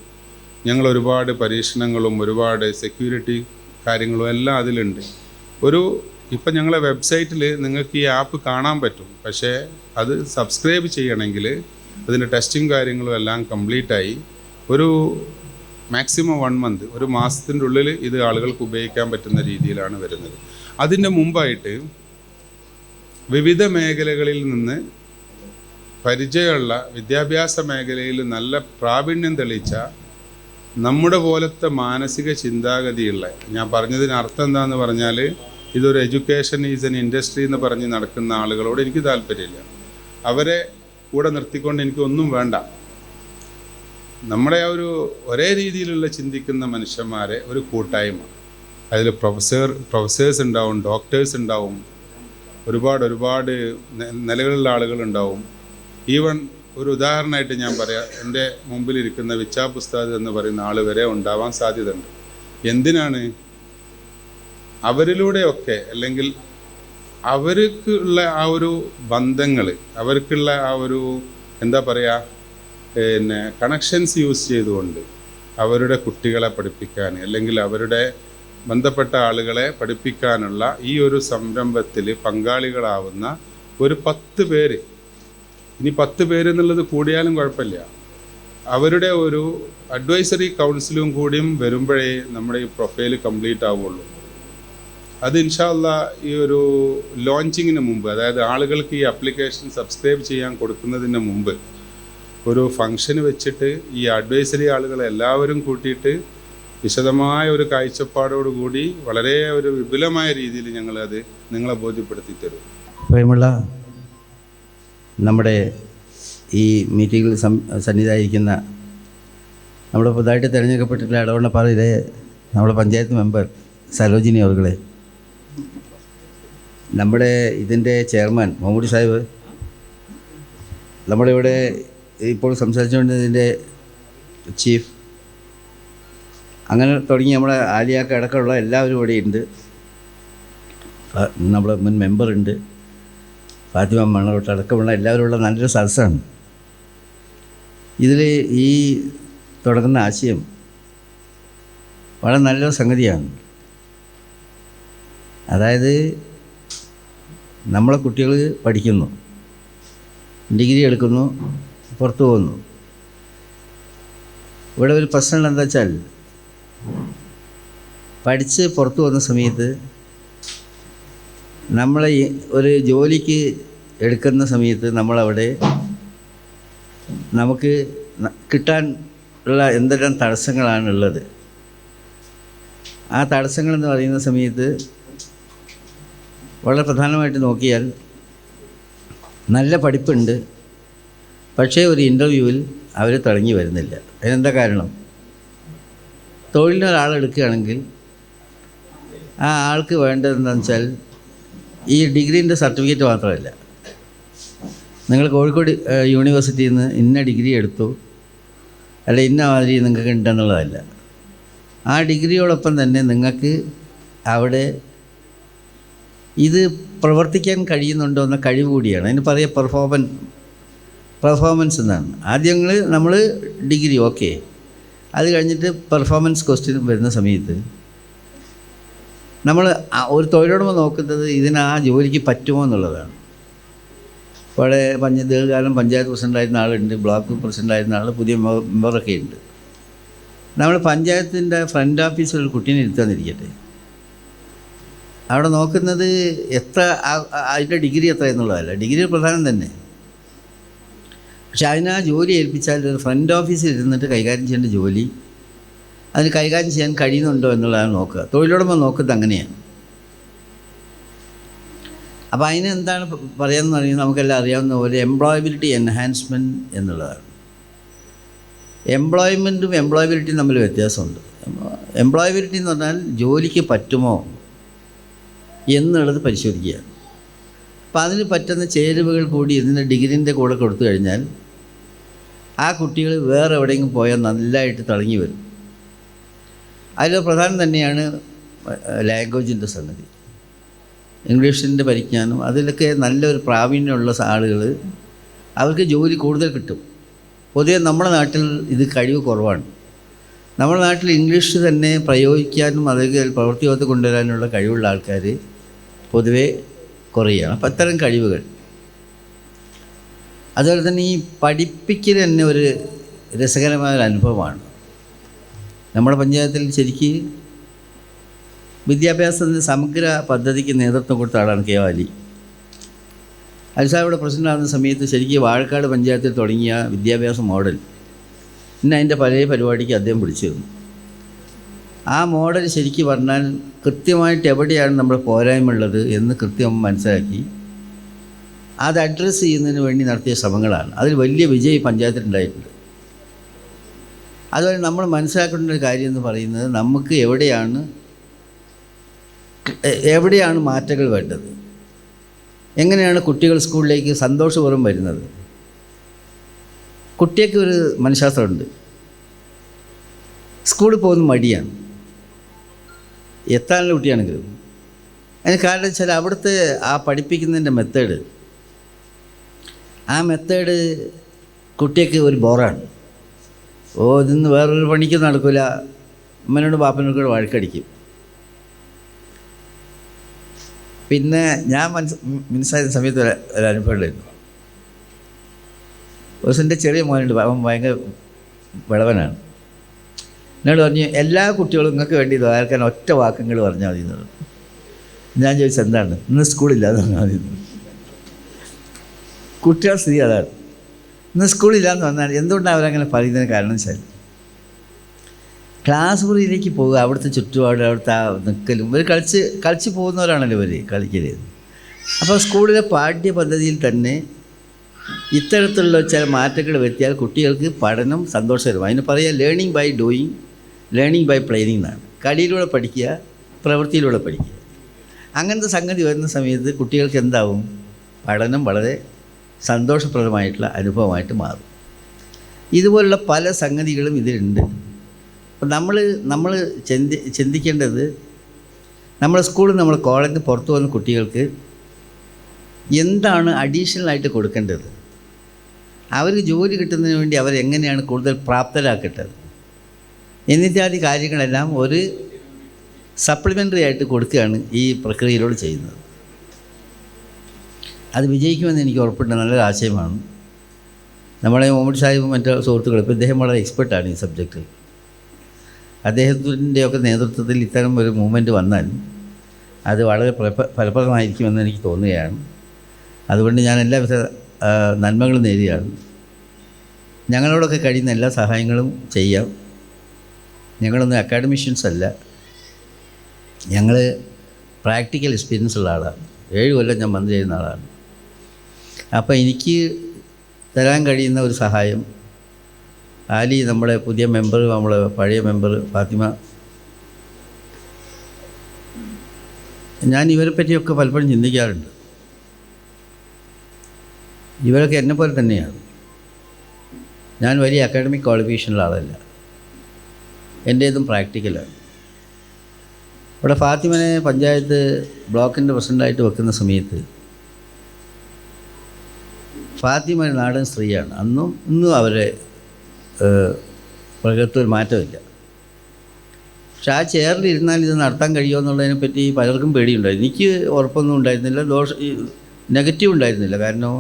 ഞങ്ങൾ ഒരുപാട് പരീക്ഷണങ്ങളും ഒരുപാട് സെക്യൂരിറ്റി കാര്യങ്ങളും എല്ലാം അതിലുണ്ട്. ഒരു ഇപ്പം ഞങ്ങളെ വെബ്സൈറ്റിൽ നിങ്ങൾക്ക് ഈ ആപ്പ് കാണാൻ പറ്റും. പക്ഷേ അത് സബ്സ്ക്രൈബ് ചെയ്യണമെങ്കിൽ അതിൻ്റെ ടെസ്റ്റും കാര്യങ്ങളും എല്ലാം കംപ്ലീറ്റായി ഒരു മാക്സിമം 1 മന്ത്, ഒരു മാസത്തിൻ്റെ ഉള്ളിൽ ഇത് ആളുകൾക്ക് ഉപയോഗിക്കാൻ പറ്റുന്ന രീതിയിലാണ് വരുന്നത്. അതിൻ്റെ മുമ്പായിട്ട് വിവിധ മേഖലകളിൽ നിന്ന് പരിചയമുള്ള, വിദ്യാഭ്യാസ മേഖലയിൽ നല്ല പ്രാവീണ്യം തെളിയിച്ച, നമ്മുടെ പോലത്തെ മാനസിക ചിന്താഗതിയുള്ള, ഞാൻ പറഞ്ഞതിന് അർത്ഥം എന്താണെന്ന് പറഞ്ഞാൽ ഇതൊരു എഡ്യൂക്കേഷൻ ഈസ് എൻ ഇൻഡസ്ട്രി എന്ന് പറഞ്ഞ് നടക്കുന്ന ആളുകളോട് എനിക്ക് താല്പര്യമില്ല. അവരെ കൂടെ നിർത്തിക്കൊണ്ട് എനിക്കൊന്നും വേണ്ട. നമ്മുടെ ആ ഒരു ഒരേ രീതിയിലുള്ള ചിന്തിക്കുന്ന മനുഷ്യന്മാരെ ഒരു കൂട്ടായ്മ, അതിൽ പ്രൊഫസേഴ്സ് ഉണ്ടാവും, ഡോക്ടേഴ്സ് ഉണ്ടാവും, ഒരുപാട് നിലകളുള്ള ആളുകളുണ്ടാവും. ഈവൻ ഒരു ഉദാഹരണമായിട്ട് ഞാൻ പറയാം, എൻ്റെ മുമ്പിലിരിക്കുന്ന വിച്ചാപ്പ് ഉസ്താദ് എന്ന് പറയുന്ന ആൾ വരെ ഉണ്ടാവാൻ സാധ്യതയുണ്ട്. എന്തിനാണ്? അവരിലൂടെയൊക്കെ, അല്ലെങ്കിൽ അവർക്കുള്ള ആ ഒരു ബന്ധങ്ങൾ, അവർക്കുള്ള ആ ഒരു എന്താ പറയുക, പിന്നെ കണക്ഷൻസ് യൂസ് ചെയ്തുകൊണ്ട് അവരുടെ കുട്ടികളെ പഠിപ്പിക്കാൻ, അല്ലെങ്കിൽ അവരുടെ ബന്ധപ്പെട്ട ആളുകളെ പഠിപ്പിക്കാനുള്ള ഈ ഒരു സംരംഭത്തിൽ പങ്കാളികളാവുന്ന ഒരു 10 പേര്, ഇനി 10 പേര് എന്നുള്ളത് കൂടിയാലും കുഴപ്പമില്ല, അവരുടെ ഒരു അഡ്വൈസറി കൗൺസിലും കൂടിയും വരുമ്പോഴേ നമ്മുടെ ഈ പ്രൊഫൈൽ കംപ്ലീറ്റ് ആവുള്ളൂ. അത് ഇൻഷാ അല്ലാഹ് ഈ ഒരു ലോഞ്ചിങ്ങിന് മുമ്പ്, അതായത് ആളുകൾക്ക് ഈ ആപ്ലിക്കേഷൻ സബ്സ്ക്രൈബ് ചെയ്യാൻ കൊടുക്കുന്നതിന് മുമ്പ് ഒരു ഫംഗ്ഷൻ വെച്ചിട്ട് ഈ അഡ്വൈസറി ആളുകളെ എല്ലാവരും കൂട്ടിയിട്ട് വിശദമായ ഒരു കാഴ്ചപ്പാടോടുകൂടി വളരെ ഒരു വിപുലമായ രീതിയിൽ ഞങ്ങളത് നിങ്ങളെ ബോധ്യപ്പെടുത്തി തരും. പ്രിയമുള്ള നമ്മുടെ ഈ മീറ്റിങ്ങിൽ സന്നിധായിരിക്കുന്ന നമ്മുടെ പുതുതായിട്ട് തിരഞ്ഞെടുക്കപ്പെട്ടിട്ടുള്ള ഇടവണ്ണപ്പാറയിലെ നമ്മുടെ പഞ്ചായത്ത് മെമ്പർ സരോജിനി അവർകളെ, നമ്മുടെ ഇതിൻ്റെ ചെയർമാൻ മമ്മൂട്ടി സാഹിബ്, നമ്മളിവിടെ ഇപ്പോൾ സംസാരിച്ചുകൊണ്ടിരുന്നതിൻ്റെ ചീഫ്, അങ്ങനെ തുടങ്ങി നമ്മുടെ ആലിയാക്ക അടക്കമുള്ള എല്ലാവരും ഇവിടെ ഉണ്ട്. നമ്മുടെ മുൻ മെമ്പറുണ്ട്, ഫാത്തിമ മണ്ണോട്ട് അടക്കമുള്ള എല്ലാവരുമുള്ള നല്ലൊരു സദസ്സാണ്. ഇതിൽ ഈ തുടങ്ങുന്ന ആശയം വളരെ നല്ലൊരു സംഗതിയാണ്. അതായത് നമ്മളെ കുട്ടികൾ പഠിക്കുന്നു, ഡിഗ്രി എടുക്കുന്നു, പുറത്തു പോകുന്നു. ഇവിടെ ഒരു പ്രശ്നം എന്താ വെച്ചാൽ, പഠിച്ച് പുറത്തു പോകുന്ന സമയത്ത് നമ്മളെ ഒരു ജോലിക്ക് എടുക്കുന്ന സമയത്ത് നമ്മളവിടെ നമുക്ക് കിട്ടാൻ ഉള്ള എന്തെല്ലാം തടസ്സങ്ങളാണുള്ളത്. ആ തടസ്സങ്ങളെന്ന് പറയുന്ന സമയത്ത് വളരെ പ്രധാനമായിട്ട് നോക്കിയാൽ, നല്ല പഠിപ്പുണ്ട്, പക്ഷേ ഒരു ഇൻ്റർവ്യൂവിൽ അവർ തിളങ്ങി വരുന്നില്ല. അതിനെന്താ കാരണം? തൊഴിലിന് ഒരാളെടുക്കുകയാണെങ്കിൽ ആ ആൾക്ക് വേണ്ടതെന്താണെന്ന് വെച്ചാൽ ഈ ഡിഗ്രീൻ്റെ സർട്ടിഫിക്കറ്റ് മാത്രമല്ല. നിങ്ങൾ കോഴിക്കോട് യൂണിവേഴ്സിറ്റിയിൽ നിന്ന് ഇന്ന ഡിഗ്രി എടുത്തു, അല്ല ഇന്ന മാതിരി നിങ്ങൾക്ക് ഉണ്ടെന്നുള്ളതല്ല. ആ ഡിഗ്രിയോടൊപ്പം തന്നെ നിങ്ങൾക്ക് അവിടെ ഇത് പ്രവർത്തിക്കാൻ കഴിയുന്നുണ്ടോ എന്ന കഴിവ് കൂടിയാണ്. അതിന് പറയുക പെർഫോമൻസ് എന്നാണ്. ആദ്യങ്ങൾ നമ്മൾ ഡിഗ്രി ഓക്കെ, അത് കഴിഞ്ഞിട്ട് പെർഫോമൻസ് ക്വസ്റ്റ്യൻ വരുന്ന സമയത്ത് നമ്മൾ ഒരു തൊഴിലുടമ നോക്കുന്നത് ഇതിന് ആ ജോലിക്ക് പറ്റുമോ എന്നുള്ളതാണ്. ഇവിടെ ദീർഘകാലം പഞ്ചായത്ത് പ്രസിഡൻ്റായിരുന്ന ആളുണ്ട്, ബ്ലോക്ക് പ്രസിഡൻ്റായിരുന്ന ആൾ, പുതിയ മെമ്പറൊക്കെ ഉണ്ട്. നമ്മൾ പഞ്ചായത്തിൻ്റെ ഫ്രണ്ട് ഓഫീസിൽ ഒരു കുട്ടീനെ ഇരുത്താന്നിരിക്കട്ടെ, അവിടെ നോക്കുന്നത് എത്ര അതിൻ്റെ ഡിഗ്രി എത്ര എന്നുള്ളതല്ല, ഡിഗ്രി പ്രധാനം തന്നെ. പക്ഷെ അതിന് ആ ജോലി ഏൽപ്പിച്ചാൽ ഒരു ഫ്രണ്ട് ഓഫീസിൽ ഇരുന്നിട്ട് കൈകാര്യം ചെയ്യേണ്ട ജോലി അതിന് കൈകാര്യം ചെയ്യാൻ കഴിയുന്നുണ്ടോ എന്നുള്ളതാണ് നോക്കുക. തൊഴിലുടമ നോക്കുന്നത് അങ്ങനെയാണ്. അപ്പോൾ അതിന് എന്താണ് പറയാമെന്ന് പറയുന്നത്, നമുക്കെല്ലാം അറിയാവുന്ന പോലെ എംപ്ലോയബിലിറ്റി എൻഹാൻസ്മെൻറ്റ് എന്നുള്ളതാണ്. എംപ്ലോയ്മെൻറ്റും എംപ്ലോയബിലിറ്റിയും തമ്മിൽ വ്യത്യാസമുണ്ട്. എംപ്ലോയബിലിറ്റി എന്ന് പറഞ്ഞാൽ ജോലിക്ക് പറ്റുമോ എന്നുള്ളത് പരിശോധിക്കുക. അപ്പോൾ അതിന് പറ്റുന്ന ചേരുവകൾ കൂടി ഇതിൻ്റെ ഡിഗ്രീൻ്റെ കൂടെ കൊടുത്തു കഴിഞ്ഞാൽ ആ കുട്ടികൾ വേറെ എവിടെയെങ്കിലും പോയാൽ നല്ലതായിട്ട് തിളങ്ങി വരും. അതിൽ പ്രധാനം തന്നെയാണ് ലാംഗ്വേജിൻ്റെ സംഗതി, ഇംഗ്ലീഷിൻ്റെ പരിജ്ഞാനം. അതിലൊക്കെ നല്ലൊരു പ്രാവീണ്യമുള്ള ആളുകൾ അവർക്ക് ജോലി കൂടുതൽ കിട്ടും. പൊതുവെ നമ്മുടെ നാട്ടിൽ ഇത് കഴിവ് കുറവാണ്. നമ്മുടെ നാട്ടിൽ ഇംഗ്ലീഷ് തന്നെ പ്രയോഗിക്കാനും അതൊക്കെ പ്രവൃത്തിയോത്ത് കൊണ്ടുവരാനുള്ള കഴിവുള്ള ആൾക്കാർ പൊതുവെ കുറയുകയാണ്. അപ്പം അത്തരം കഴിവുകൾ, അതുപോലെ തന്നെ ഈ പഠിപ്പിക്കൽ തന്നെ ഒരു രസകരമായ ഒരു അനുഭവമാണ്. നമ്മുടെ പഞ്ചായത്തിൽ ശരിക്ക് വിദ്യാഭ്യാസത്തിൻ്റെ സമഗ്ര പദ്ധതിക്ക് നേതൃത്വം കൊടുത്ത ആളാണ് കെ വാലി. അൽസാബിയുടെ പ്രസിഡൻ്റ് ആകുന്ന സമയത്ത് ശരിക്കും വാഴക്കാട് പഞ്ചായത്തിൽ തുടങ്ങിയ വിദ്യാഭ്യാസ മോഡൽ ഇന്ന് അതിൻ്റെ പഴയ പരിപാടിക്ക് അദ്ദേഹം പിടിച്ചിരുന്നു. ആ മോഡൽ ശരിക്കും പറഞ്ഞാൽ കൃത്യമായിട്ട് എവിടെയാണ് നമ്മുടെ പോരായ്മ ഉള്ളത് എന്ന് കൃത്യം മനസ്സിലാക്കി അത് അഡ്രസ്സ് ചെയ്യുന്നതിന് വേണ്ടി നടത്തിയ ശ്രമങ്ങളാണ്. അതിൽ വലിയ വിജയം പഞ്ചായത്തിലുണ്ടായിട്ടുണ്ട്. അതുപോലെ നമ്മൾ മനസ്സിലാക്കേണ്ട ഒരു കാര്യം എന്ന് പറയുന്നത് നമുക്ക് എവിടെയാണ് മാറ്റങ്ങൾ വേണ്ടത്, എങ്ങനെയാണ് കുട്ടികൾ സ്കൂളിലേക്ക് സന്തോഷപൂർവ്വം വരുന്നത്. കുട്ടിയൊക്കെ ഒരു മനഃശാസ്ത്രമുണ്ട്. സ്കൂളിൽ പോകുന്ന മടിയാണ്, എത്താനുള്ള കുട്ടിയാണെങ്കിലും. അതിന് കാരണം വെച്ചാൽ അവിടുത്തെ ആ പഠിപ്പിക്കുന്നതിൻ്റെ മെത്തേഡ് കുട്ടിയൊക്കെ ഒരു ബോറാണ്. ഇതിന്ന് വേറൊരു പണിക്ക് നടക്കില്ല, അമ്മനോട് ബാപ്പനോട് വഴക്കടിക്കും. പിന്നെ ഞാൻ മനസ്സിലായ സമയത്ത് ഒരു അനുഭവം ഉണ്ടായിരുന്നു. ഒരു ദിവസം ചെറിയ മോനുണ്ട്, അവൻ ഭയങ്കര വിളവനാണ്. എന്നോട് പറഞ്ഞു, എല്ലാ കുട്ടികളും നിങ്ങൾക്ക് വേണ്ടി ദ്വാരക്കാൻ ഒറ്റ വാക്കുകൾ പറഞ്ഞാൽ മതി എന്നുള്ളത്. ഞാൻ ചോദിച്ചത് എന്താണ്? ഇന്ന് സ്കൂളില്ലാന്ന് പറഞ്ഞാൽ മതി. കുട്ടികളുടെ സ്ഥിതി അതാണ്. ഇന്ന് സ്കൂളില്ലാന്ന് പറഞ്ഞാൽ എന്തുകൊണ്ടാണ് അവരങ്ങനെ പറയുന്നതിന് കാരണം വെച്ചാൽ ക്ലാസ് മുറിയിലേക്ക് പോകുക, അവിടുത്തെ ചുറ്റുപാട്, അവിടുത്തെ ആ നിൽക്കലും, ഇവർ കളിച്ച് പോകുന്നവരാണല്ലോ ഇവർ കളിക്കരുത്. അപ്പോൾ സ്കൂളിലെ പാഠ്യപദ്ധതിയിൽ തന്നെ ഇത്തരത്തിലുള്ള ചില മാറ്റങ്ങൾ വരുത്തിയാൽ കുട്ടികൾക്ക് പഠനം സന്തോഷകരമാണ്. അതിന് പറയുക learning by doing, learning by playing എന്നാണ്. കളിയിലൂടെ പഠിക്കുക, പ്രവൃത്തിയിലൂടെ പഠിക്കുക. അങ്ങനത്തെ സംഗതി വരുന്ന സമയത്ത് കുട്ടികൾക്ക് എന്താവും? പഠനം വളരെ സന്തോഷപ്രദമായിട്ടുള്ള അനുഭവമായിട്ട് മാറും. ഇതുപോലുള്ള പല സംഗതികളും ഇതിലുണ്ട്. അപ്പം നമ്മൾ ചിന്തിക്കേണ്ടത് നമ്മുടെ സ്കൂളിൽ, നമ്മുടെ കോളേജിൽ പുറത്തു പോകുന്ന കുട്ടികൾക്ക് എന്താണ് അഡീഷണലായിട്ട് കൊടുക്കേണ്ടത്, അവർക്ക് ജോലി കിട്ടുന്നതിന് വേണ്ടി അവരെങ്ങനെയാണ് കൂടുതൽ പ്രാപ്തരാക്കേണ്ടത് എന്നിത്യാദി കാര്യങ്ങളെല്ലാം ഒരു സപ്ലിമെൻ്ററി ആയിട്ട് കൊടുക്കുകയാണ് ഈ പ്രക്രിയയിലൂടെ ചെയ്യുന്നത്. അത് വിജയിക്കുമെന്ന് എനിക്ക് ഉറപ്പുണ്ട്. നല്ലൊരു ആശയമാണ്. നമ്മുടെ മുഹമ്മദ് സാഹിബും മറ്റു സുഹൃത്തുക്കളും, ഇപ്പോൾ ഇദ്ദേഹം വളരെ എക്സ്പെർട്ടാണ് ഈ സബ്ജക്റ്റിൽ. അദ്ദേഹത്തിൻ്റെയൊക്കെ നേതൃത്വത്തിൽ ഇത്തരം ഒരു മൂവ്മെൻറ്റ് വന്നാൽ അത് വളരെ ഫലപ്രദമായിരിക്കുമെന്ന് എനിക്ക് തോന്നുകയാണ്. അതുകൊണ്ട് ഞാൻ എല്ലാവിധ നന്മകളും നേരുകയാണ്. ഞങ്ങളോടൊക്കെ കഴിയുന്ന എല്ലാ സഹായങ്ങളും ചെയ്യാം. ഞങ്ങളൊന്നും അക്കാഡമിഷ്യൻസ് അല്ല, ഞങ്ങൾ പ്രാക്ടിക്കൽ എക്സ്പീരിയൻസ് ഉള്ള ആളാണ്. 7 കൊല്ലം ഞാൻ മന്ത്രി ചെയ്യുന്ന ആളാണ്. അപ്പോൾ എനിക്ക് തരാൻ കഴിയുന്ന ഒരു സഹായം, ആലി നമ്മുടെ പുതിയ മെമ്പർ, നമ്മളെ പഴയ മെമ്പർ ഫാത്തിമ, ഞാൻ ഇവരെ പറ്റിയൊക്കെ പലപ്പോഴും ചിന്തിക്കാറുണ്ട്. ഇവരൊക്കെ എന്നെപ്പോലെ തന്നെയാണ്. ഞാൻ വലിയ അക്കാഡമിക് ക്വാളിഫിക്കേഷനുള്ള ആളല്ല, എൻ്റേതും പ്രാക്ടിക്കലാണ്. ഇവിടെ ഫാത്തിമനെ പഞ്ചായത്ത് ബ്ലോക്കിൻ്റെ പ്രസിഡൻ്റായിട്ട് വെക്കുന്ന സമയത്ത് ഫാത്തിമ ഒരു നാടൻ സ്ത്രീയാണ്. ഇന്നും അവരെ പ്രകൃതിയിൽ മാറ്റമില്ല. പക്ഷെ ആ ചെയറിലിരുന്നാൽ ഇത് നടത്താൻ കഴിയുമോ എന്നുള്ളതിനെപ്പറ്റി പലർക്കും പേടിയുണ്ടായിരുന്നു. എനിക്ക് ഉറപ്പൊന്നും ഉണ്ടായിരുന്നില്ല, നെഗറ്റീവ് ഉണ്ടായിരുന്നില്ല. കാരണം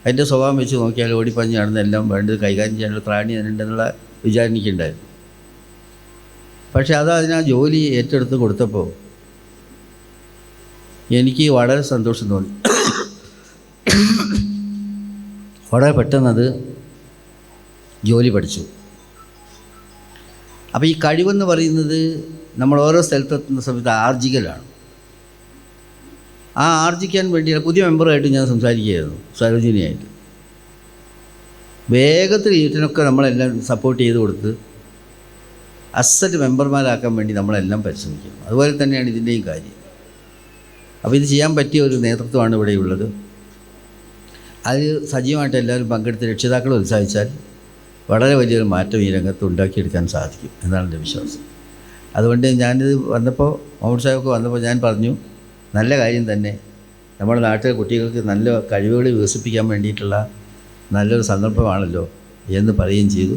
അതിൻ്റെ സ്വഭാവം വെച്ച് നോക്കിയാൽ ഓടിപ്പഞ്ഞ് നടന്നെല്ലാം വേണ്ടത് കൈകാര്യം ചെയ്യാനുള്ള ത്രാണി അതിനുണ്ടെന്നുള്ള വിചാരം എനിക്കുണ്ടായിരുന്നു. പക്ഷെ അതിനാ ജോലി ഏറ്റെടുത്ത് കൊടുത്തപ്പോൾ എനിക്ക് വളരെ സന്തോഷം തോന്നി. വളരെ പെട്ടെന്നത് ജോലി പഠിച്ചു. അപ്പോൾ ഈ കഴിവെന്ന് പറയുന്നത് നമ്മൾ ഓരോ സ്ഥലത്തെത്തുന്ന സമയത്ത് ആർജിക്കലാണ്. ആ ആർജിക്കാൻ വേണ്ടിയാണ് പുതിയ മെമ്പറുമായിട്ട് ഞാൻ സംസാരിക്കുകയായിരുന്നു, സരോജിനിയായിട്ട്. വേഗത്തിൽ ഇതിനൊക്കെ നമ്മളെല്ലാം സപ്പോർട്ട് ചെയ്ത് കൊടുത്ത് അസറ്റ് മെമ്പർമാരാക്കാൻ വേണ്ടി നമ്മളെല്ലാം പരിശ്രമിക്കുന്നു. അതുപോലെ തന്നെയാണ് ഇതിൻ്റെയും കാര്യം. അപ്പോൾ ഇത് ചെയ്യാൻ പറ്റിയ ഒരു നേതൃത്വമാണ് ഇവിടെയുള്ളത്. അത് സജീവമായിട്ട് എല്ലാവരും പങ്കെടുത്ത് രക്ഷിതാക്കൾ ഉത്സാഹിച്ചാൽ വളരെ വലിയൊരു മാറ്റം ഈ രംഗത്ത് ഉണ്ടാക്കിയെടുക്കാൻ സാധിക്കും എന്നാണ് എൻ്റെ വിശ്വാസം. അതുകൊണ്ട് ഞാനിത് വന്നപ്പോൾ, മുഹമ്മദ് സാഹിബൊക്കെ വന്നപ്പോൾ ഞാൻ പറഞ്ഞു, നല്ല കാര്യം തന്നെ, നമ്മുടെ നാട്ടിലെ കുട്ടികൾക്ക് നല്ല കഴിവുകൾ വികസിപ്പിക്കാൻ വേണ്ടിയിട്ടുള്ള നല്ലൊരു സന്ദർഭമാണല്ലോ എന്ന് പറയുകയും ചെയ്തു.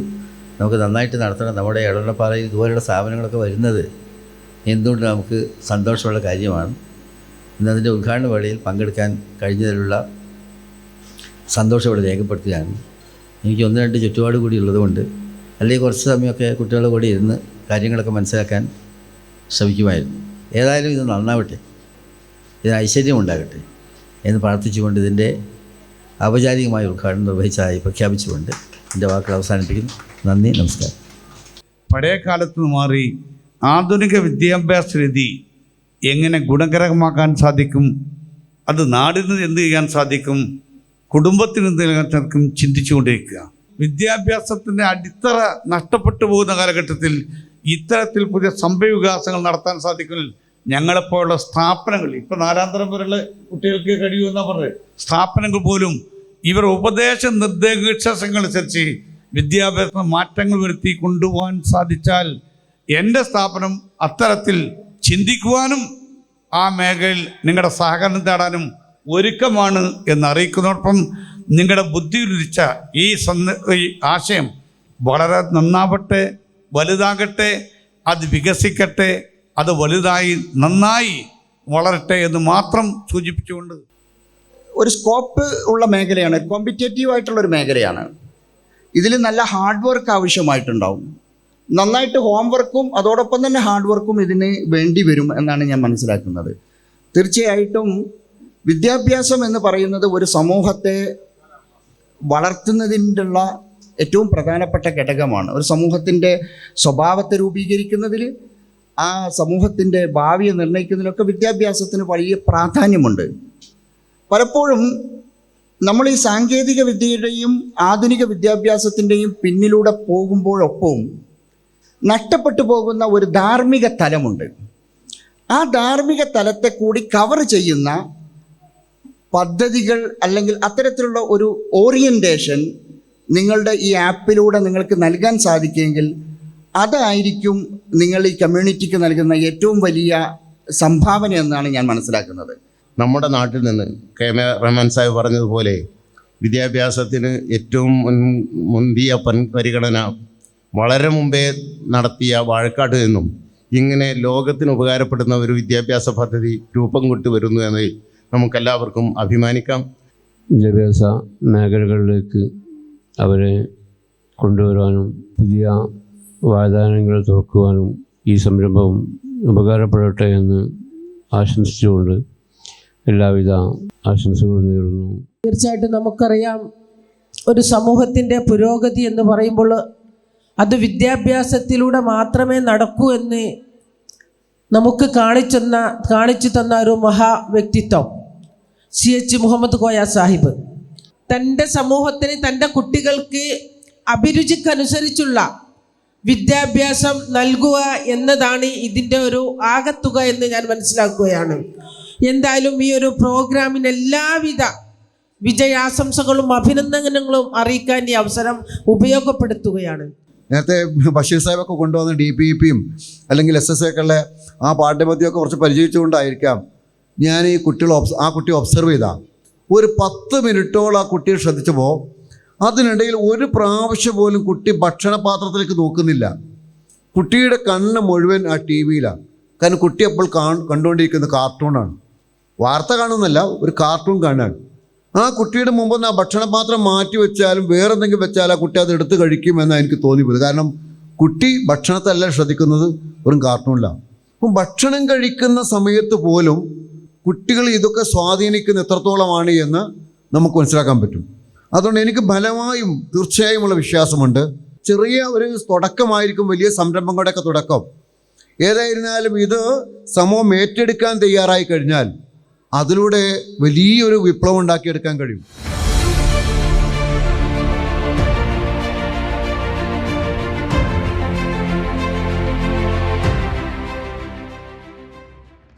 നമുക്ക് നന്നായിട്ട് നടത്തണം. നമ്മുടെ എടവണ്ണപ്പാറയിൽ ഇതുപോലെയുള്ള സ്ഥാപനങ്ങളൊക്കെ വരുന്നത് എന്തുകൊണ്ട് നമുക്ക് സന്തോഷമുള്ള കാര്യമാണ്. ഇന്നതിൻ്റെ ഉദ്ഘാടന വേളയിൽ പങ്കെടുക്കാൻ കഴിഞ്ഞതിലുള്ള സന്തോഷം ഇവിടെ രേഖപ്പെടുത്തുകയാണ്. എനിക്ക് 1-2 ചുറ്റുപാട് കൂടി ഉള്ളതുകൊണ്ട് അല്ലെങ്കിൽ കുറച്ച് സമയമൊക്കെ കുട്ടികളുടെ കൂടെ ഇരുന്ന് കാര്യങ്ങളൊക്കെ മനസ്സിലാക്കാൻ ശ്രമിക്കുമായിരുന്നു. ഏതായാലും ഇത് നന്നാവട്ടെ, ഇതിന് ഐശ്വര്യം ഉണ്ടാകട്ടെ എന്ന് പ്രാർത്ഥിച്ചുകൊണ്ട് ഇതിൻ്റെ ഔപചാരികമായ ഉദ്ഘാടനം നിർവഹിച്ചതായി പ്രഖ്യാപിച്ചുകൊണ്ട് എൻ്റെ വാക്കുകൾ അവസാനിപ്പിക്കുന്നു. നന്ദി, നമസ്കാരം. പഴയ കാലത്ത് മാറി ആധുനിക വിദ്യാഭ്യാസ രീതി എങ്ങനെ ഗുണകരമാക്കാൻ സാധിക്കും, അത് നാടിന് എന്ത് ചെയ്യാൻ സാധിക്കും, കുടുംബത്തിന് എന്ത് ചെയ്യാൻ സാധിക്കും ചിന്തിച്ചുകൊണ്ടിരിക്കുക. വിദ്യാഭ്യാസത്തിൻ്റെ അടിത്തറ നഷ്ടപ്പെട്ടു പോകുന്ന കാലഘട്ടത്തിൽ ഇത്തരത്തിൽ പുതിയ സംഭവവികാസങ്ങൾ നടത്താൻ സാധിക്കും. ഞങ്ങളെപ്പോലുള്ള സ്ഥാപനങ്ങൾ, ഇപ്പം 4ാം തരം വരെയുള്ള കുട്ടികൾക്ക് കഴിയുമെന്നാണ് പറഞ്ഞത്, സ്ഥാപനങ്ങൾ പോലും ഇവർ ഉപദേശ നിർദ്ദേശങ്ങളനുസരിച്ച് വിദ്യാഭ്യാസ മാറ്റങ്ങൾ വരുത്തി കൊണ്ടുപോകാൻ സാധിച്ചാൽ എൻ്റെ സ്ഥാപനം അത്തരത്തിൽ ചിന്തിക്കുവാനും ആ മേഖലയിൽ നിങ്ങളുടെ സഹകരണം തേടാനും ഒരുക്കമാണ് എന്നറിയിക്കുന്നതോടൊപ്പം നിങ്ങളുടെ ബുദ്ധിയിലുദിച്ച ഈ ആശയം വളരെ നന്നാവട്ടെ, വലുതാകട്ടെ, അത് വികസിക്കട്ടെ, അത് വലുതായി നന്നായി വളരട്ടെ എന്ന് മാത്രം സൂചിപ്പിച്ചുകൊണ്ട് ഒരു സ്കോപ്പ് ഉള്ള മേഖലയാണ്, കോമ്പറ്റേറ്റീവ് ആയിട്ടുള്ളൊരു മേഖലയാണ്. ഇതിൽ നല്ല ഹാർഡ് വർക്ക് ആവശ്യമായിട്ടുണ്ടാവും. നന്നായിട്ട് ഹോംവർക്കും അതോടൊപ്പം തന്നെ ഹാർഡ് വർക്കും ഇതിന് വേണ്ടി വരും എന്നാണ് ഞാൻ മനസ്സിലാക്കുന്നത്. തീർച്ചയായിട്ടും വിദ്യാഭ്യാസം എന്ന് പറയുന്നത് ഒരു സമൂഹത്തെ വളർത്തുന്നതിനുള്ള ഏറ്റവും പ്രധാനപ്പെട്ട ഘടകമാണ്. ഒരു സമൂഹത്തിൻ്റെ സ്വഭാവത്തെ രൂപീകരിക്കുന്നതിൽ, ആ സമൂഹത്തിൻ്റെ ഭാവിയെ നിർണ്ണയിക്കുന്നതിലൊക്കെ വിദ്യാഭ്യാസത്തിന് വലിയ പ്രാധാന്യമുണ്ട്. പലപ്പോഴും നമ്മൾ ഈ സാങ്കേതിക വിദ്യയുടെയും ആധുനിക വിദ്യാഭ്യാസത്തിൻ്റെയും പിന്നിലൂടെ പോകുമ്പോഴൊപ്പം നഷ്ടപ്പെട്ടു പോകുന്ന ഒരു ധാർമ്മിക തലമുണ്ട്. ആ ധാർമ്മിക തലത്തെ കൂടി കവർ ചെയ്യുന്ന പദ്ധതികൾ അല്ലെങ്കിൽ അത്തരത്തിലുള്ള ഒരു ഓറിയൻറ്റേഷൻ നിങ്ങളുടെ ഈ ആപ്പിലൂടെ നിങ്ങൾക്ക് നൽകാൻ സാധിക്കുമെങ്കിൽ അതായിരിക്കും നിങ്ങൾ ഈ കമ്മ്യൂണിറ്റിക്ക് നൽകുന്ന ഏറ്റവും വലിയ സംഭാവന എന്നാണ് ഞാൻ മനസ്സിലാക്കുന്നത്. നമ്മുടെ നാട്ടിൽ നിന്ന് റഹ്മാൻ സാഹിബ് പറഞ്ഞതുപോലെ വിദ്യാഭ്യാസത്തിന് ഏറ്റവും മുന്തിയ പരിഗണന വളരെ മുമ്പേ നടത്തിയ വാഴക്കാട് നിന്നും ഇങ്ങനെ ലോകത്തിന് ഉപകാരപ്പെടുന്ന ഒരു വിദ്യാഭ്യാസ പദ്ധതി രൂപം കൊണ്ടു വരുന്നു എന്ന് നമുക്കെല്ലാവർക്കും അഭിമാനിക്കാം. വിദ്യാഭ്യാസ മേഖലകളിലേക്ക് അവരെ കൊണ്ടുവരാനും പുതിയ വാതായനങ്ങൾ തുറക്കുവാനും ഈ സംരംഭം ഉപകാരപ്പെടട്ടെ എന്ന് ആശംസിച്ചുകൊണ്ട് എല്ലാവിധ ആശംസകളും നേരുന്നു. തീർച്ചയായിട്ടും നമുക്കറിയാം, ഒരു സമൂഹത്തിൻ്റെ പുരോഗതി എന്ന് പറയുമ്പോൾ അത് വിദ്യാഭ്യാസത്തിലൂടെ മാത്രമേ നടക്കൂ എന്ന് നമുക്ക് കാണിച്ചു തന്ന ഒരു മഹാ വ്യക്തിത്വം CH മുഹമ്മദ് കോയ സാഹിബ്. തൻ്റെ സമൂഹത്തിന്, തൻ്റെ കുട്ടികൾക്ക് അഭിരുചിക്കനുസരിച്ചുള്ള വിദ്യാഭ്യാസം നൽകുക എന്നതാണ് ഇതിൻ്റെ ഒരു ആകത്തുക എന്ന് ഞാൻ മനസ്സിലാക്കുകയാണ്. എന്തായാലും ഈ ഒരു പ്രോഗ്രാമിന് എല്ലാവിധ വിജയാശംസകളും അഭിനന്ദനങ്ങളും അറിയിക്കാൻ ഈ അവസരം ഉപയോഗപ്പെടുത്തുകയാണ്. നേരത്തെ ബഷീർ സാഹിബൊക്കെ കൊണ്ടുവന്ന DPEPയും അല്ലെങ്കിൽ SSA ഒക്കെയുള്ള ആ പാഠ്യപദ്ധതിയൊക്കെ കുറച്ച് പരിചയിച്ചുകൊണ്ടായിരിക്കാം ഞാൻ ഈ ആ കുട്ടിയെ ഒബ്സർവ് ചെയ്താൽ ഒരു 10 മിനിറ്റോളം ആ കുട്ടിയെ ശ്രദ്ധിച്ചപ്പോൾ അതിനിടയിൽ ഒരു പ്രാവശ്യം പോലും കുട്ടി ഭക്ഷണപാത്രത്തിലേക്ക് നോക്കുന്നില്ല. കുട്ടിയുടെ കണ്ണ് മുഴുവൻ ആ TV-യിലാണ്. കാരണം കുട്ടി അപ്പോൾ കണ്ടുകൊണ്ടിരിക്കുന്ന കാർട്ടൂണാണ്. വാർത്ത കാണുന്നല്ല, ഒരു കാർട്ടൂൺ കാണാണ്. ആ കുട്ടിയുടെ മുമ്പ് ആ ഭക്ഷണപാത്രം മാറ്റി വെച്ചാലും വേറെ എന്തെങ്കിലും വെച്ചാൽ ആ കുട്ടി അത് എടുത്ത് കഴിക്കുമെന്നാണ് എനിക്ക് തോന്നിപ്പോയത്. കാരണം കുട്ടി ഭക്ഷണത്തല്ല ശ്രദ്ധിക്കുന്നത്, ഒരു കാർട്ടൂണിലാണ്. അപ്പം ഭക്ഷണം കഴിക്കുന്ന സമയത്ത് പോലും കുട്ടികൾ ഇതൊക്കെ സ്വാധീനിക്കുന്ന എത്രത്തോളമാണ് എന്ന് നമുക്ക് മനസ്സിലാക്കാൻ പറ്റും. അതുകൊണ്ട് എനിക്ക് ബലമായും തീർച്ചയായുമുള്ള വിശ്വാസമുണ്ട്, ചെറിയ ഒരു തുടക്കമായിരിക്കും വലിയ സംരംഭങ്ങളുടെയൊക്കെ തുടക്കം. ഏതായിരുന്നാലും ഇത് സമൂഹം ഏറ്റെടുക്കാൻ തയ്യാറായി കഴിഞ്ഞാൽ അതിലൂടെ വലിയൊരു വിപ്ലവം ഉണ്ടാക്കിയെടുക്കാൻ കഴിയും.